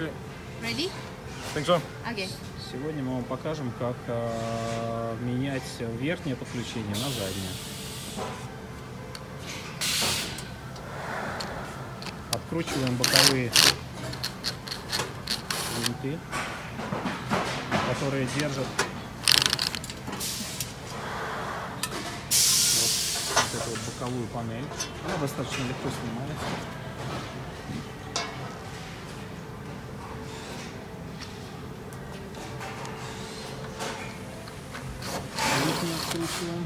Okay. Ready? Think so. Okay. Сегодня мы вам покажем, как менять верхнее подключение на заднее. Откручиваем боковые винты, которые держат вот эту вот боковую панель. Она достаточно легко снимается. Верхние откручиваем.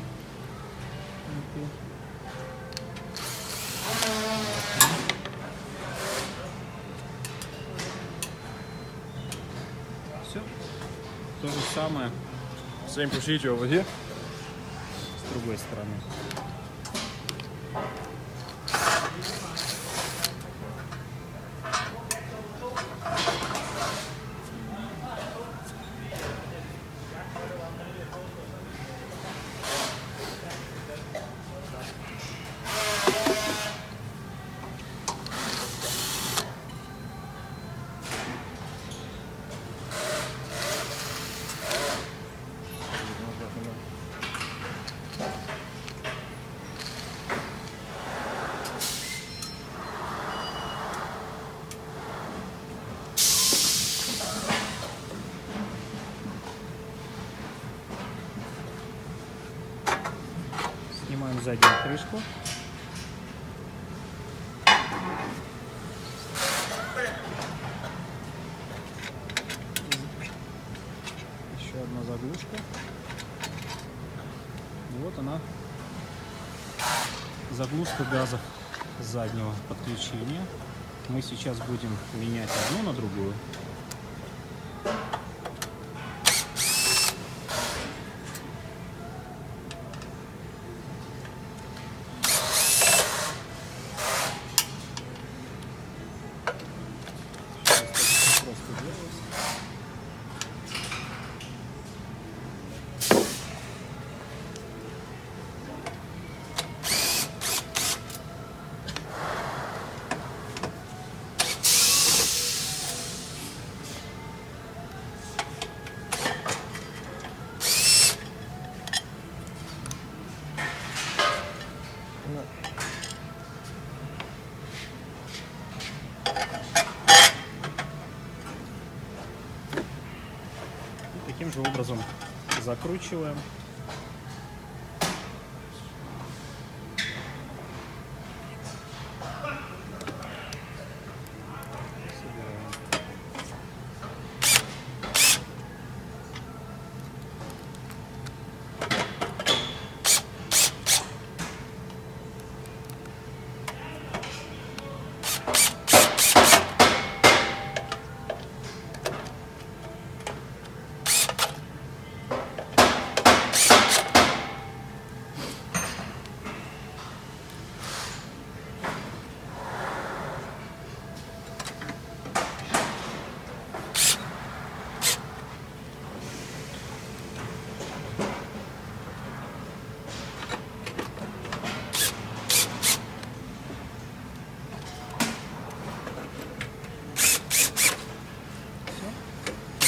Все. То же самое Same procedure over here. с другой стороны. Снимаем заднюю крышку. Еще одна заглушка. И вот она, заглушка газов заднего подключения. Мы сейчас будем менять одну на другую. Просто делается. Таким же образом закручиваем. Собираем.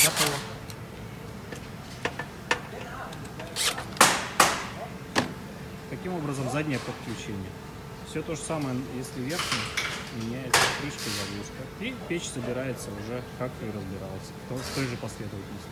Готово. Таким образом, заднее подключение. Все то же самое, если верхний, меняется крышка, заглушка. И печь собирается уже, как и разбиралась, в той же последовательности.